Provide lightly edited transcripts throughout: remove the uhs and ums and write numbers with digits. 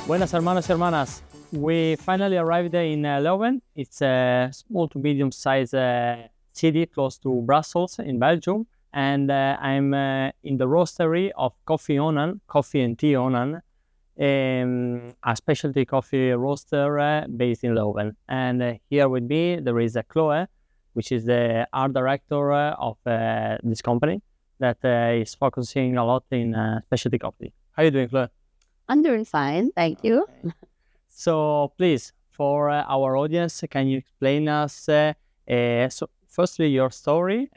Buenas hermanos y hermanas. We finally arrived in Leuven. It's a small to medium-sized city close to Brussels in Belgium. And I'm in the roastery of Coffee Onan, Coffee and Tea Onan, a specialty coffee roaster based in Leuven. And here with me, there is Chloé, which is the art director of this company that is focusing a lot in specialty coffee. How are you doing, Chloé? I'm doing fine, thank you. Okay. So please, for our audience, can you explain us, so firstly, your story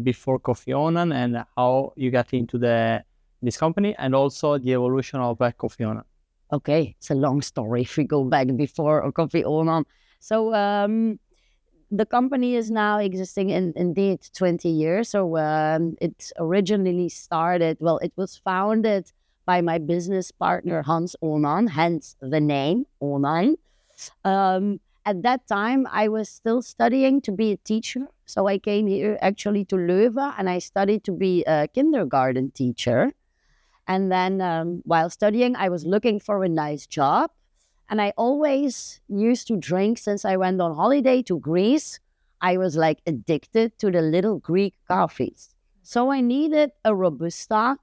before Coffee Onan and how you got into this company, and also the evolution of Coffee Onan? Okay, it's a long story if we go back before Coffee Onan. So the company is now existing indeed 20 years. So it originally started, it was founded by my business partner, Hans Onan, hence the name Onan. At that time, I was still studying to be a teacher. So I came here actually to Leuven and I studied to be a kindergarten teacher. And then while studying, I was looking for a nice job. And I always used to drink since I went on holiday to Greece. I was like addicted to the little Greek coffees. So I needed a Robusta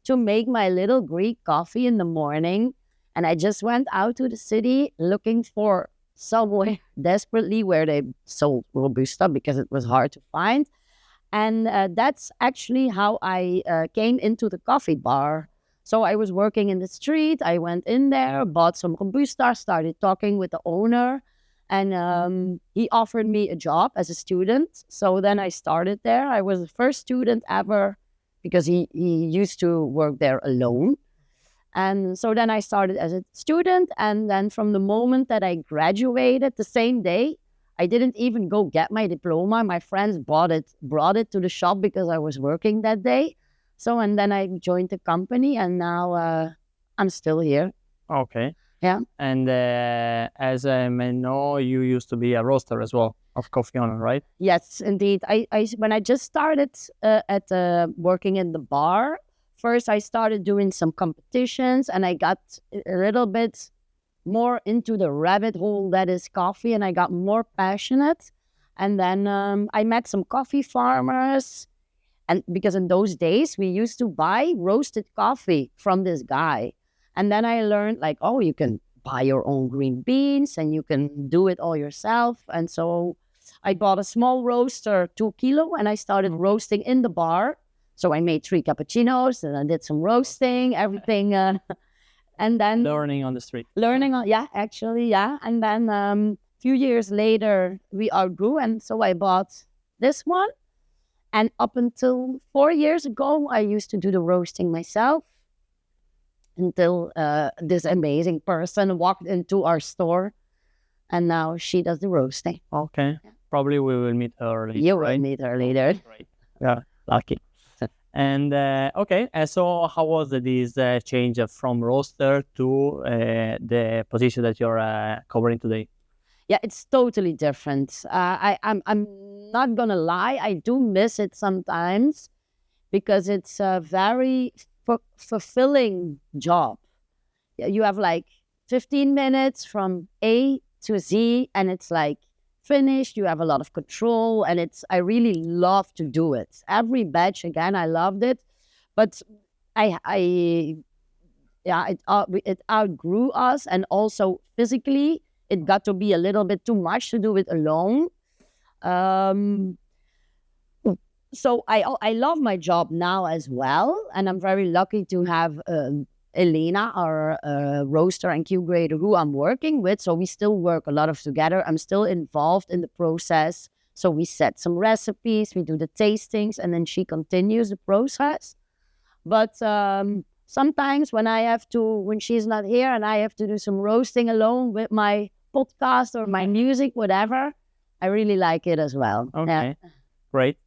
to make my little Greek coffee in the morning. And I just went out to the city looking for somewhere desperately where they sold Robusta because it was hard to find. And that's actually how I came into the coffee bar. So I was working in the street. I went in there, bought some Robusta, started talking with the owner. And he offered me a job as a student. So then I started there. I was the first student ever because he used to work there alone. And so then I started as a student. And then from the moment that I graduated, the same day, I didn't even go get my diploma. My friends brought it to the shop because I was working that day. So, and then I joined the company and now I'm still here. Okay. Yeah. And as I may know, you used to be a roaster as well of Coffee Onan, right? Yes, indeed. I when I just started at working in the bar, first I started doing some competitions and I got a little bit more into the rabbit hole that is coffee and I got more passionate. And then I met some coffee farmers. And because in those days we used to buy roasted coffee from this guy. And then I learned like, oh, you can buy your own green beans and you can do it all yourself. And so I bought a small roaster, 2 kilo, and I started roasting in the bar. So I made 3 cappuccinos and I did some roasting, everything. And then Learning on the street. And then a few years later, we outgrew. And so I bought this one. And up until 4 years ago, I used to do the roasting myself. Until this amazing person walked into our store and now she does the roasting. Okay. Yeah. Probably we will meet her later. You will meet her later. Right. Yeah, lucky. And okay, so how was this change from roaster to the position that you're covering today? Yeah, it's totally different. I'm not gonna lie, I do miss it sometimes because it's a very fulfilling job. You have like 15 minutes from A to Z and it's like finished. You have a lot of control and I really love to do it. Every batch, again, I loved it, but it outgrew us, and also physically it got to be a little bit too much to do it alone. So I love my job now as well, and I'm very lucky to have Elena, our roaster and Q grader, who I'm working with. So we still work a lot of together. I'm still involved in the process. So we set some recipes, we do the tastings, and then she continues the process. But sometimes when she's not here and I have to do some roasting alone with my podcast or my music, whatever, I really like it as well. Okay, great.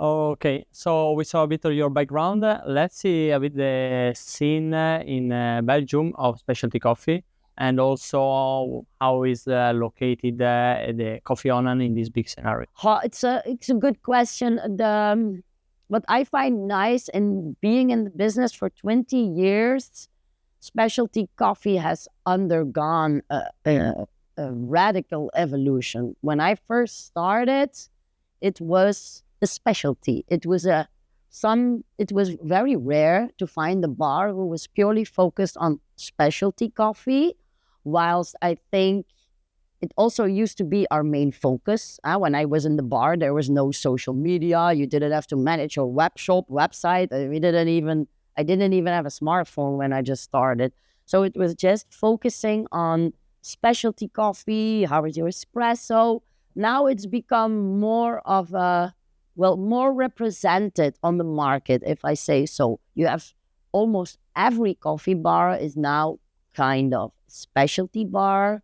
Okay, so we saw a bit of your background. Let's see a bit the scene in Belgium of specialty coffee, and also how is located the Coffee Onan in this big scenario. It's a good question. What I find nice in being in the business for 20 years, specialty coffee has undergone a radical evolution. When I first started, it was a specialty. It was very rare to find a bar who was purely focused on specialty coffee, whilst I think it also used to be our main focus. When I was in the bar, there was no social media. You didn't have to manage your website. I didn't even have a smartphone when I just started. So it was just focusing on specialty coffee, how is your espresso. Now it's become more of more represented on the market, if I say so. You have almost every coffee bar is now kind of specialty bar.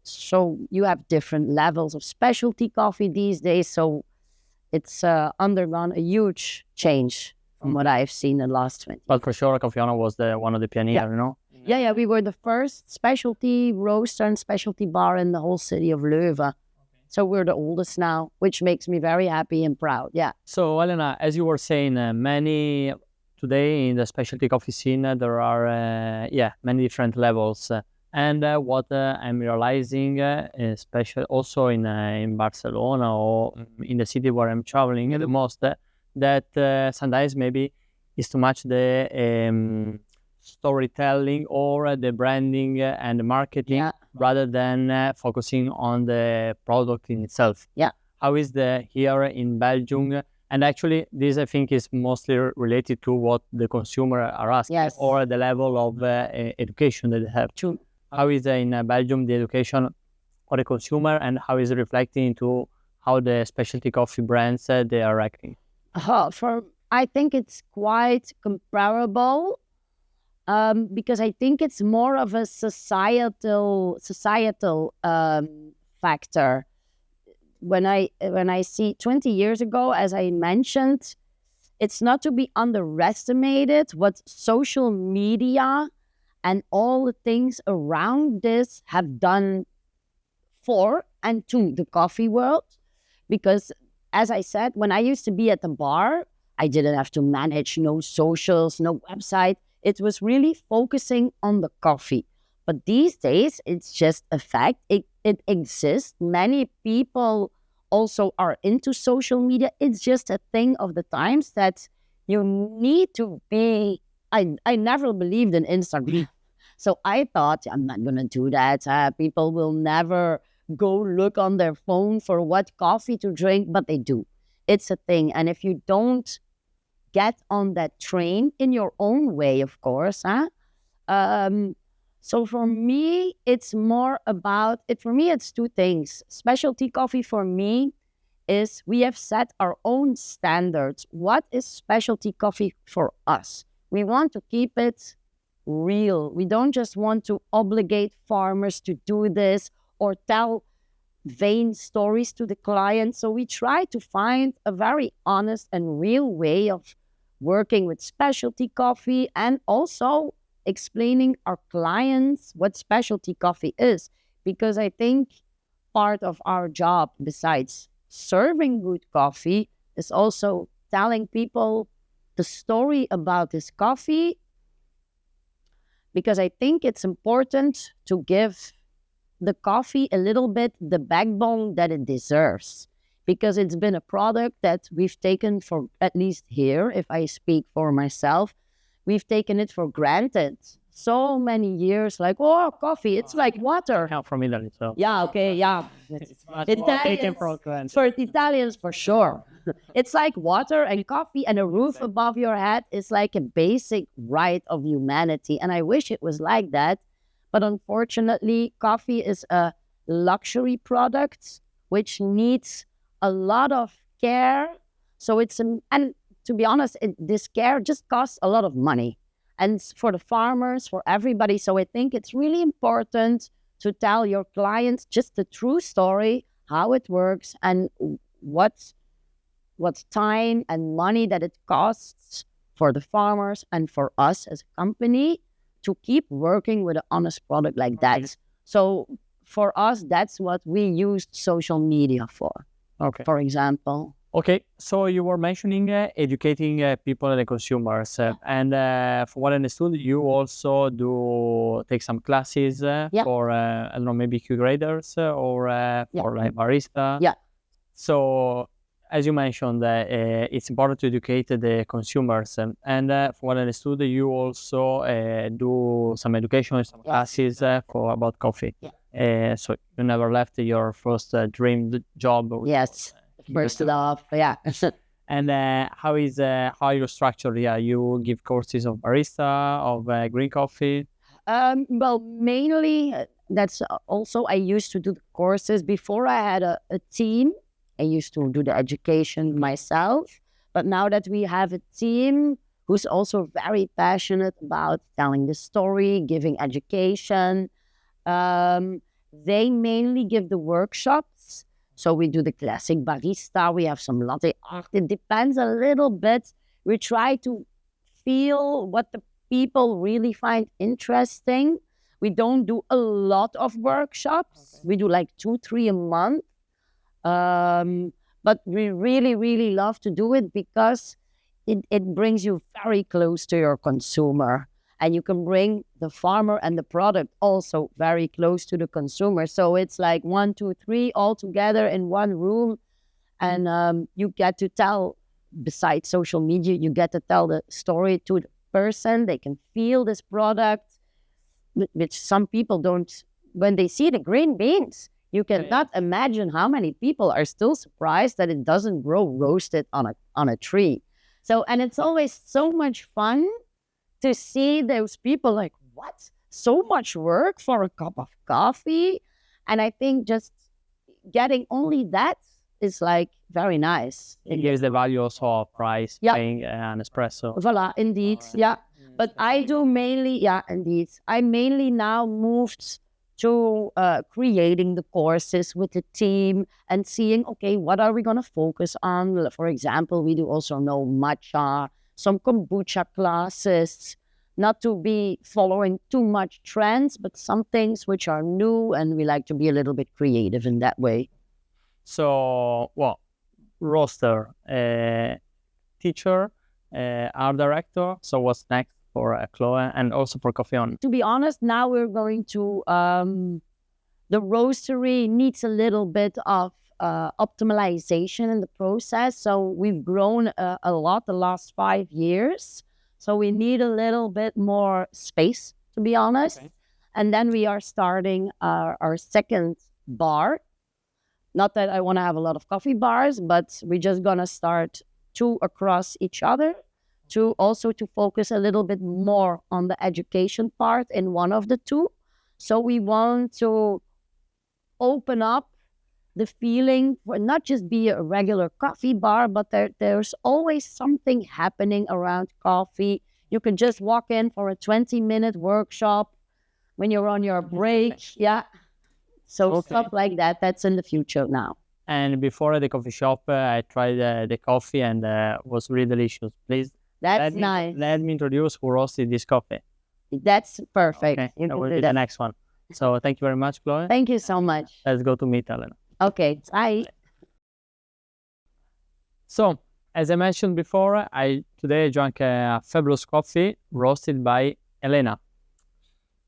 So you have different levels of specialty coffee these days. So it's undergone a huge change from what I've seen in the last 20 years. But for sure, Coffeeona was one of the pioneers, you know? Yeah, we were the first specialty roaster and specialty bar in the whole city of Leuven. So we're the oldest now, which makes me very happy and proud. Yeah. So Elena, as you were saying, many today in the specialty coffee scene, there are many different levels. And what I'm realizing, especially also in Barcelona or in the city where I'm traveling the most, that sometimes maybe is too much the storytelling or the branding and the marketing rather than focusing on the product in itself. Yeah. How is the here in Belgium? And actually, this I think is mostly related to what the consumer are asking or the level of education that they have. True. How is in Belgium the education for the consumer, and how is it reflecting into how the specialty coffee brands they are acting? I think it's quite comparable because I think it's more of a societal factor. When I see 20 years ago, as I mentioned, it's not to be underestimated what social media and all the things around this have done for and to the coffee world. Because as I said, when I used to be at the bar, I didn't have to manage no socials, no website. It was really focusing on the coffee. But these days, it's just a fact. It exists. Many people also are into social media. It's just a thing of the times that you need to be. I never believed in Instagram. So I thought, I'm not going to do that. People will never go look on their phone for what coffee to drink, but they do. It's a thing. And if you don't get on that train in your own way, of course. So for me, it's more about it. For me, it's two things. Specialty coffee for me is we have set our own standards. What is specialty coffee for us? We want to keep it real. We don't just want to obligate farmers to do this or tell vain stories to the client. So we try to find a very honest and real way of working with specialty coffee and also explaining our clients what specialty coffee is. Because I think part of our job, besides serving good coffee, is also telling people the story about this coffee. Because I think it's important to give the coffee a little bit the backbone that it deserves. Because it's been a product that we've taken for, at least here, if I speak for myself, we've taken it for granted. So many years, like, oh, coffee, it's like water. I'm from Italy, so. Yeah, okay, yeah. Taken for granted. For Italians, for sure. It's like water and coffee and a roof above your head is like a basic right of humanity. And I wish it was like that. But unfortunately, coffee is a luxury product which needs a lot of care. So and to be honest, this care just costs a lot of money. And for the farmers, for everybody. So I think it's really important to tell your clients just the true story, how it works, and what time and money that it costs for the farmers and for us as a company to keep working with an honest product like that. So for us, that's what we used social media for. Okay. For example. Okay, so you were mentioning educating people and the consumers, and from what I understood, you also do take some classes for I don't know, maybe Q graders or for like barista. Yeah. So as you mentioned, it's important to educate the consumers, and from what I understood, you also do some education, some classes for about coffee. Yeah. So you never left your first dream job. Yes. First off, yeah. And how you structured? Yeah, you give courses of barista, of green coffee. Well, mainly that's also I used to do the courses before I had a team. I used to do the education myself, but now that we have a team who's also very passionate about telling the story, giving education, they mainly give the workshops. So we do the classic barista, we have some latte art. It depends a little bit. We try to feel what the people really find interesting. We don't do a lot of workshops. We do like 2-3 a month. But we really, really love to do it because it brings you very close to your consumer. And you can bring the farmer and the product also very close to the consumer. So it's like 1, 2, 3 all together in one room. And you get to tell, besides social media, you get to tell the story to the person. They can feel this product, which some people don't. When they see the green beans, you cannot imagine how many people are still surprised that it doesn't grow roasted on a tree. So, and it's always so much fun to see those people like, what? So much work for a cup of coffee? And I think just getting only that is like very nice. It gives the value also of price, paying an espresso. Voila, indeed, But I do mainly, indeed. I mainly now moved to creating the courses with the team and seeing, okay, what are we going to focus on? For example, we do also know matcha, some kombucha classes, not to be following too much trends, but some things which are new, and we like to be a little bit creative in that way. So, well, roaster, teacher, art director. So what's next for Chloé and also for Coffee On? To be honest, now we're going to, the roastery needs a little bit of optimization in the process. So we've grown a lot the last 5 years. So we need a little bit more space, to be honest. Okay. And then we are starting our second bar. Not that I want to have a lot of coffee bars, but we're just going to start 2 across each other to also to focus a little bit more on the education part in one of the 2. So we want to open up the feeling for not just be a regular coffee bar, but there's always something happening around coffee. You can just walk in for a 20-minute workshop when you're on your break. So stuff like that, that's in the future now. And before the coffee shop, I tried the coffee and was really delicious. Please. That's nice. Let me introduce who roasted this coffee. That's perfect. Okay, that will be the next one. So thank you very much, Chloé. Thank you so much. Let's go to meet Elena. Okay, bye. So, as I mentioned before, today I drank a fabulous coffee roasted by Elena.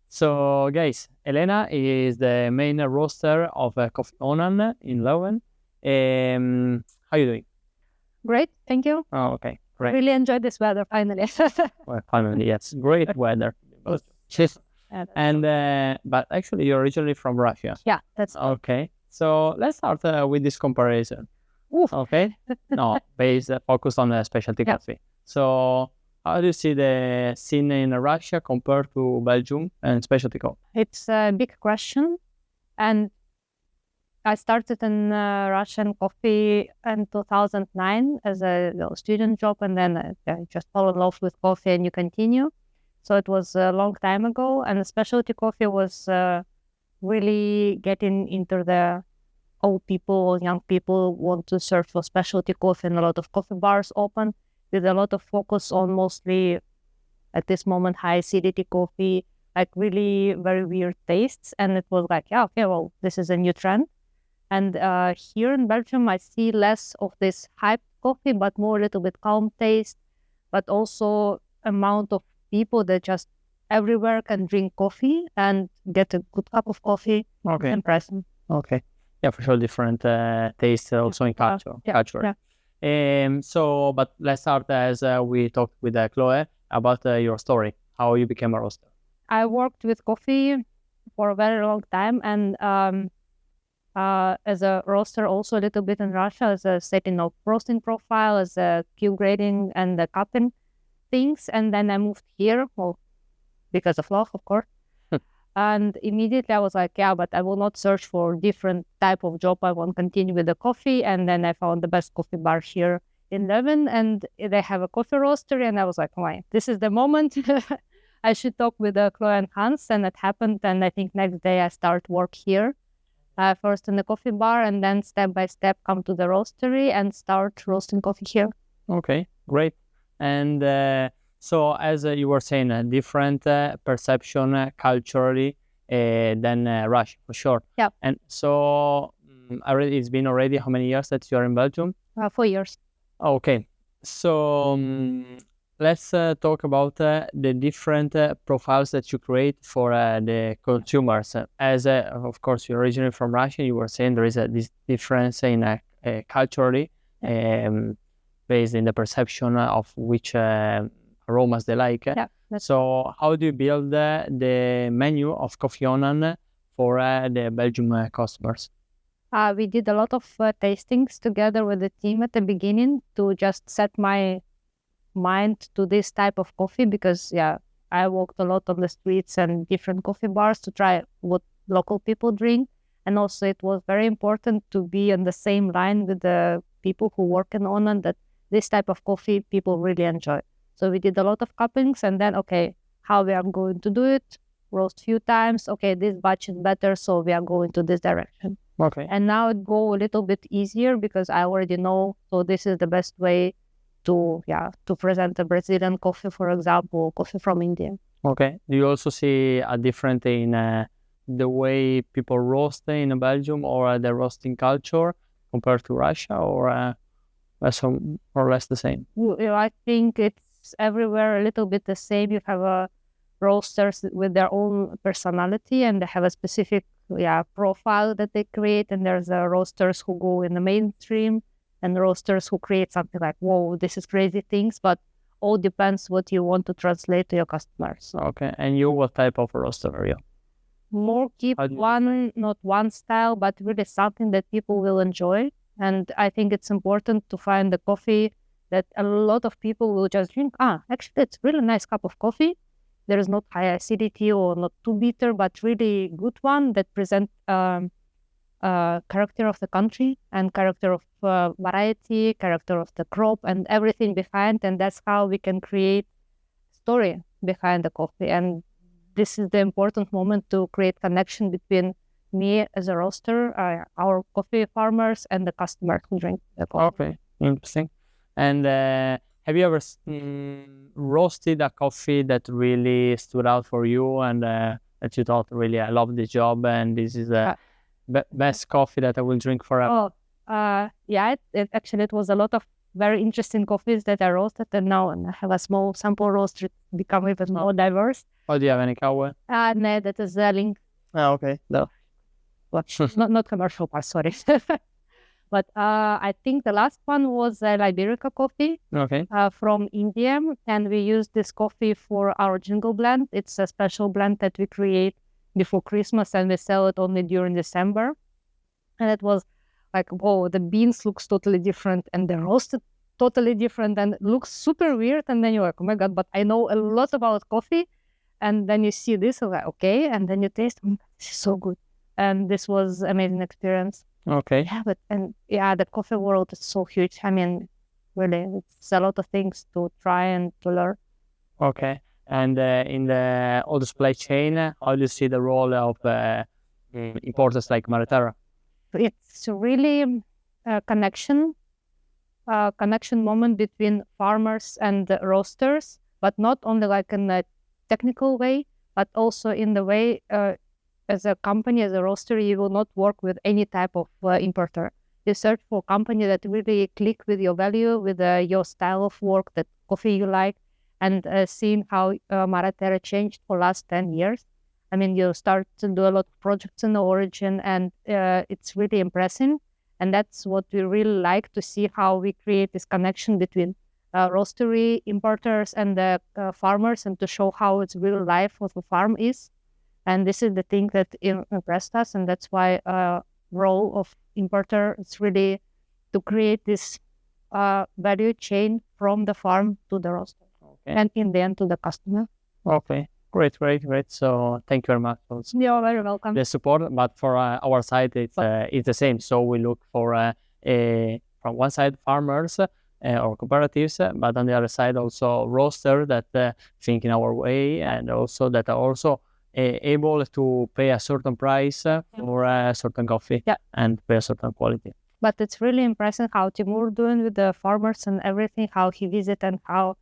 So, guys, Elena is the main roaster of Coffee Onan in Leuven. How are you doing? Great, thank you. Oh, okay, great. Really enjoyed this weather, finally. Well, finally, yes, great weather. And but actually, you're originally from Russia. Yeah, that's okay. So let's start with this comparison. Oof. Okay. No, focused on the specialty coffee. So how do you see the scene in Russia compared to Belgium and specialty coffee? It's a big question, and I started in Russian coffee in 2009 as a student job, and then I just fell in love with coffee, and you continue. So it was a long time ago, and the specialty coffee was really getting into the old people, young people want to serve for specialty coffee, and a lot of coffee bars open with a lot of focus on mostly at this moment high acidity coffee, like really very weird tastes. And it was like, yeah, okay, well, this is a new trend. And here in Belgium, I see less of this hype coffee, but more a little bit calm taste, but also amount of people that just everywhere can drink coffee and get a good cup of coffee. Okay. Impressive. Okay. Yeah, for sure, different taste also in culture. So, but let's start as we talked with Chloe about your story, how you became a roaster. I worked with coffee for a very long time, and as a roaster also a little bit in Russia, as a setting of roasting profile, as a Q grading and the cupping things. And then I moved here, well, because of love, of course. And immediately I was like, yeah, but I will not search for different type of job. I want to continue with the coffee. And then I found the best coffee bar here in Leuven, and they have a coffee roastery. And I was like, why? This is the moment. I should talk with Chloé and Hans. And it happened. And I think next day I start work here. First in the coffee bar, and then step by step come to the roastery and start roasting coffee here. Okay, great. And so as you were saying, a different perception culturally than Russia, for sure. Yeah. And so it's been already how many years that you are in Belgium? 4 years. Okay. So let's talk about the different profiles that you create for the consumers. As of course, you're originally from Russia, you were saying there is this difference in culturally based in the perception of which aromas they like. Yeah. So how do you build the menu of Coffee Onan for the Belgium customers? We did a lot of tastings together with the team at the beginning to just set my mind to this type of coffee, because I walked a lot on the streets and different coffee bars to try what local people drink. And also it was very important to be on the same line with the people who work in Onan, that this type of coffee people really enjoy. So we did a lot of cuppings, and then, okay, how we are going to do it, roast few times, okay, this batch is better, so we are going to this direction. Okay. And now it go a little bit easier because I already know, so this is the best way to present a Brazilian coffee, for example, coffee from India. Okay. Do you also see a difference in the way people roast in Belgium, or the roasting culture compared to Russia, or more or less the same? I think it's everywhere a little bit the same. You have roasters with their own personality, and they have a specific profile that they create. And there's roasters who go in the mainstream, and roasters who create something like, whoa, this is crazy things, but all depends what you want to translate to your customers. Okay. And you, what type of roaster are you? More keep not one style, but really something that people will enjoy. And I think it's important to find the coffee that a lot of people will just drink. Actually, it's really nice cup of coffee. There is not high acidity or not too bitter, but really good one that present character of the country and character of variety, character of the crop, and everything behind. And that's how we can create story behind the coffee. And this is the important moment to create connection between me as a roaster, our coffee farmers, and the customer who drink the coffee. Okay, interesting. And have you ever roasted a coffee that really stood out for you, and that you thought, really, I love this job, and this is the best coffee that I will drink forever? It was a lot of very interesting coffees that I roasted, and now I have a small sample roast to become even more diverse. Oh, do you have any Chloé? No, that is a link. Okay. No. Not commercial part, sorry. But I think the last one was Liberica coffee from India. And we used this coffee for our jingle blend. It's a special blend that we create before Christmas, and we sell it only during December. And it was like, whoa, the beans looks totally different, and the roasted totally different, and it looks super weird. And then you're like, oh my God, but I know a lot about coffee. And then you see this, like, okay, and then you taste, this is so good. And this was an amazing experience. Okay. The coffee world is so huge. I mean, really, it's a lot of things to try and to learn. Okay. And in the whole supply chain, how do you see the role of importers like Maritera? It's really a connection moment between farmers and the roasters, but not only like in a technical way, but also in the way as a company, as a roastery, you will not work with any type of importer. You search for a company that really click with your value, with your style of work, that coffee you like, and seeing how Maraterra changed for last 10 years. I mean, you start to do a lot of projects in the origin, and it's really impressive. And that's what we really like to see, how we create this connection between roastery, importers, and the farmers, and to show how it's real life what the farm is. And this is the thing that impressed us, and that's why role of importer is really to create this value chain from the farm to the roaster, and in the end to the customer. Okay, great. So thank you very much for You're very welcome. the support. But for our side, it's the same. So we look for from one side farmers or cooperatives, but on the other side also roaster that think in our way, and also that are also able to pay a certain price for a certain coffee and pay a certain quality. But it's really impressive how Timur doing with the farmers and everything, how he visit, and how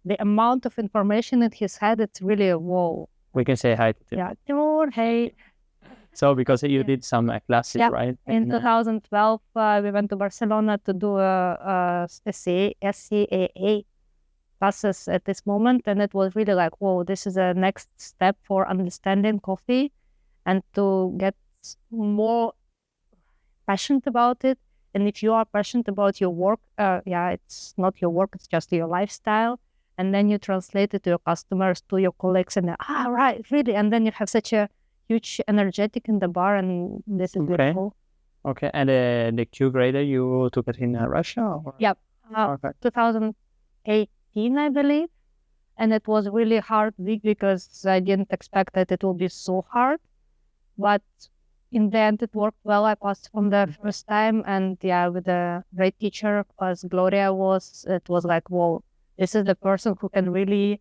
the amount of information in his head, it's really a whoa. We can say hi to Timur. Yeah, Timur, hey. So because you did some classes, right? In 2012, we went to Barcelona to do a SCAA classes at this moment, and it was really like, whoa, this is a next step for understanding coffee and to get more passionate about it. And if you are passionate about your work, it's not your work, it's just your lifestyle. And then you translate it to your customers, to your colleagues, and right, really. And then you have such a huge energetic in the bar, and this is beautiful. Okay, and the Q grader, you took it in Russia? Or? Yep, 2018, I believe. And it was really hard week because I didn't expect that it will be so hard. But in the end, it worked well. I passed from the first time, and with a great teacher, as Gloria was, it was like, whoa, this is the person who can really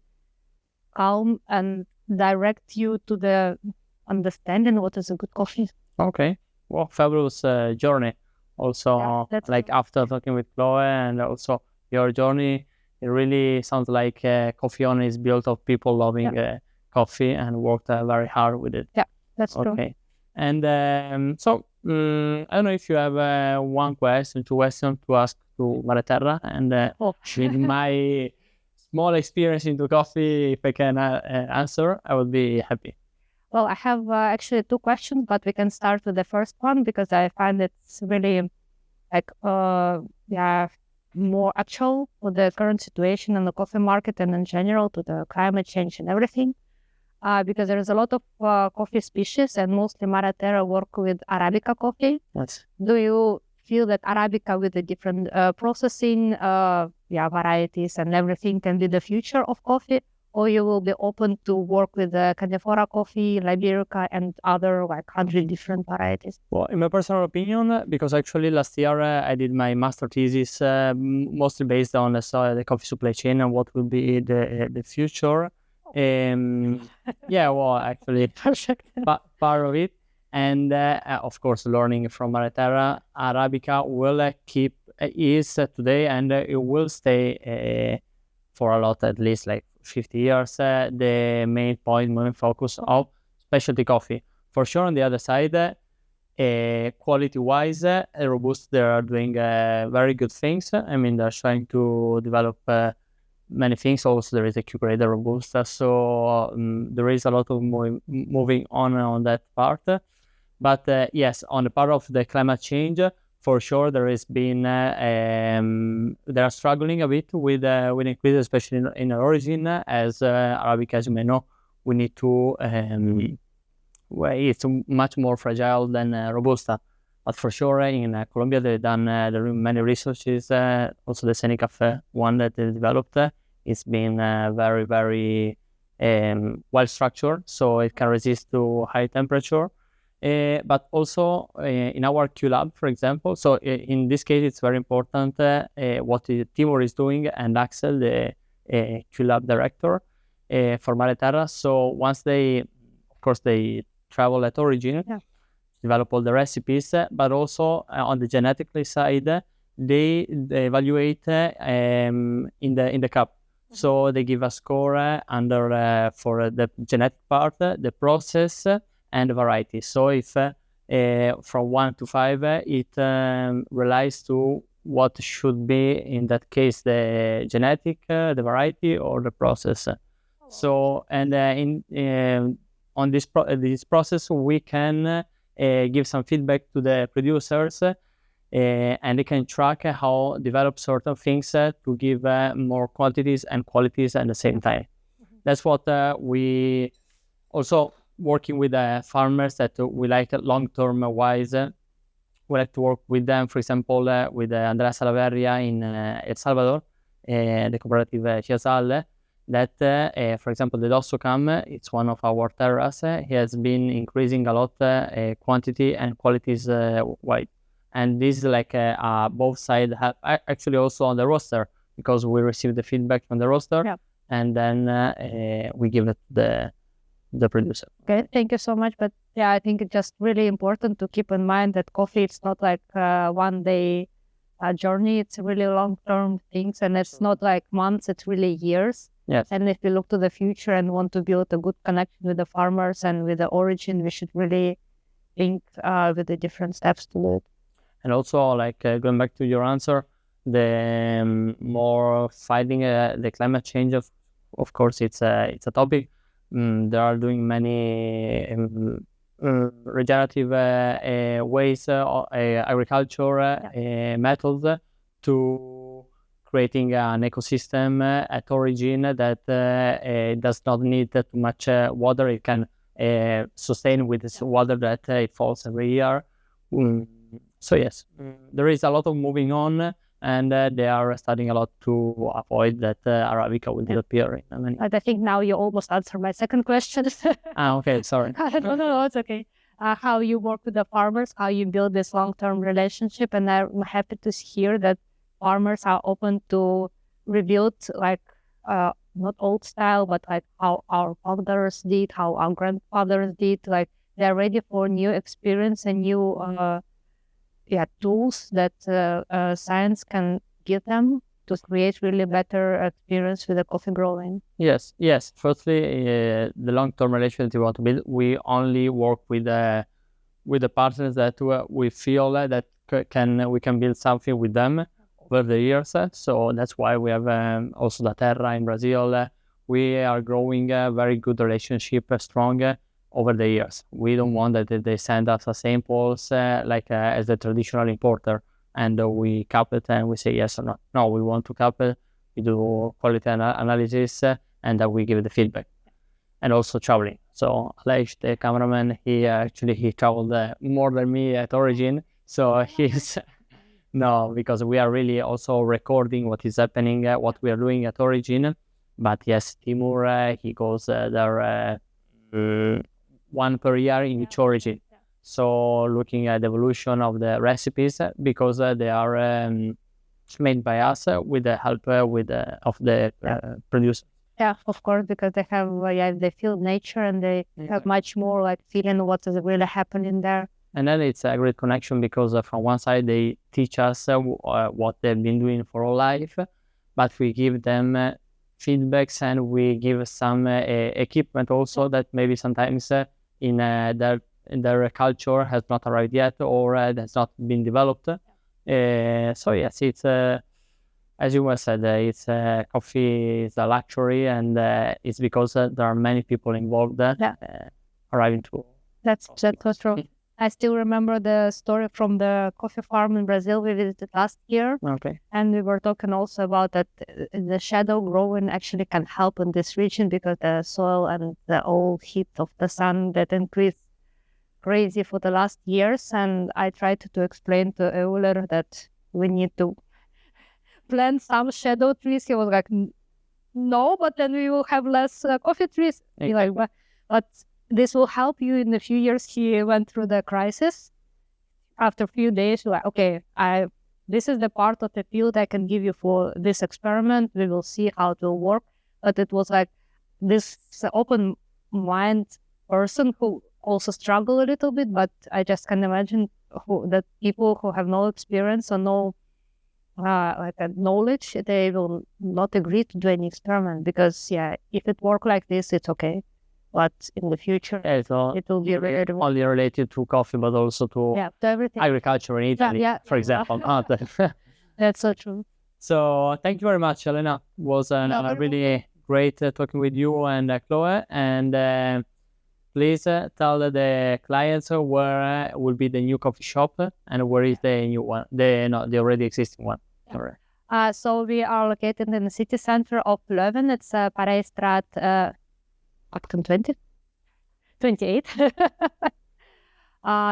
calm and direct you to the understanding what is a good coffee. Okay, well, fabulous journey. Also, like after talking with Chloe, and also your journey, it really sounds like Coffee Onan is built of people loving coffee and worked very hard with it. Yeah, that's true. Okay, and so I don't know if you have one question, two questions to ask to Maraterra, and with my small experience into coffee, if I can answer, I would be happy. Well, I have actually two questions, but we can start with the first one because I find it's really like more actual with the current situation in the coffee market and in general to the climate change and everything. Because there is a lot of coffee species, and mostly Maraterra work with Arabica coffee. Yes. Do you feel that Arabica with the different processing varieties and everything can be the future of coffee? Or you will be open to work with the Canephora coffee, Liberica, and other 100 different varieties? Well, in my personal opinion, because actually last year I did my master thesis mostly based on the coffee supply chain and what will be the future. Actually, part of it. And of course, learning from Maraterra, Arabica will is today, and it will stay for a lot, at least 50 years, the main focus of specialty coffee. For sure, on the other side, quality-wise, Robusta, they are doing very good things. I mean, they're trying to develop many things. Also, there is a Q grader Robusta, so there is a lot of moving on that part. But yes, on the part of the climate change, for sure, there has been they are struggling a bit with increase, especially in origin, as Arabica, as you may know, we need to it's much more fragile than Robusta. But for sure, in Colombia, they've done many researches. Also, the Senicafe one that they developed, it's been very, very well structured, so it can resist to high temperature. But also in our Q lab, for example, so in this case, it's very important what Timur is doing, and Axel, the Q lab director for Maraterra. So once they travel at origin, develop all the recipes, but also on the genetically side, they evaluate in the cup. So they give a score under for the genetic part, the process, and variety. So if from 1 to 5, it relies to what should be, in that case, the genetic, the variety, or the process. So, and on this process, we can give some feedback to the producers, and they can track how develop certain things to give more quantities and qualities at the same time. That's what we also working with farmers that we like long-term wise. We like to work with them, for example, with Andrea Salaverria in El Salvador, the cooperative Chiasal, that, for example, the Dossocam, it's one of our terras. He has been increasing a lot quantity and qualities wide. And this is like both sides have actually also on the roaster, because we receive the feedback from the roaster, and then we give it to the producer. Okay, thank you so much. But yeah, I think it's just really important to keep in mind that coffee, it's not like one day journey. It's really long-term things, and it's not like months, it's really years. Yes. And if we look to the future and want to build a good connection with the farmers and with the origin, we should really think with the different steps to do it. And also, like going back to your answer, the more fighting the climate change, of course, it's a topic. There are doing many regenerative ways, agriculture methods to creating an ecosystem at origin that does not need too much water. It can sustain with this water that it falls every year. So yes, there is a lot of moving on, and they are studying a lot to avoid that Arabica will disappear. And I think now you almost answered my second question. Okay, sorry. No, it's okay. How you work with the farmers, how you build this long-term relationship, and I'm happy to hear that farmers are open to rebuild, like not old style, but like how our fathers did, how our grandfathers did. Like they're ready for new experience and new tools that science can give them to create really better experience with the coffee growing. Yes. Firstly, the long-term relationship we want to build, we only work with the partners that we feel that we can build something with them over the years. So that's why we have also the Terra in Brazil. We are growing a very good relationship, strong over the years. We don't want that they send us samples as a traditional importer, and we cap it and we say yes or no. No, we want to cap it. We do quality analysis, and we give the feedback. And also traveling. So Aleix, the cameraman, he traveled more than me at origin. So he's because we are really also recording what is happening, what we are doing at origin. But yes, Timur, he goes there one per year in each origin. So looking at the evolution of the recipes, because they are made by us with the help of the producer. Yeah, of course, because they have they feel nature, and they have much more like feeling what is really happening there. And then it's a great connection, because from one side they teach us what they've been doing for all life, but we give them feedbacks, and we give some equipment also that maybe sometimes in their culture has not arrived yet, or has not been developed. So yes, it's as you said, it's coffee is a luxury, and it's because there are many people involved arriving to. That's true. I still remember the story from the coffee farm in Brazil we visited last year. Okay. And we were talking also about that the shadow growing actually can help in this region, because the soil and the old heat of the sun that increased crazy for the last years. And I tried to explain to Euler that we need to plant some shadow trees. He was like, no, but then we will have less coffee trees. Exactly. Like, but this will help you in a few years. He went through the crisis. After a few days, like, okay, this is the part of the field I can give you for this experiment. We will see how it will work. But it was like this open mind person who also struggled a little bit. But I just can imagine that people who have no experience or no knowledge, they will not agree to do any experiment, because if it works like this, it's okay. but in the future So it will be related not only related to coffee, but also to to everything. agriculture in Italy, for example. That's so true. So thank you very much, Elena. It was really great talking with you and Chloe. And please tell the clients where will be the new coffee shop and where is the new one, the already existing one. So we are located in the city center of Leuven. It's Parijstraat 28.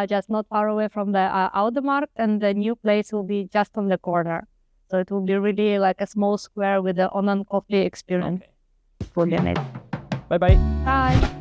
Just not far away from the Oudemarkt, and the new place will be just on the corner. So it will be really like a small square with the Onan coffee experience. Okay. Brilliant. Bye-bye. Bye.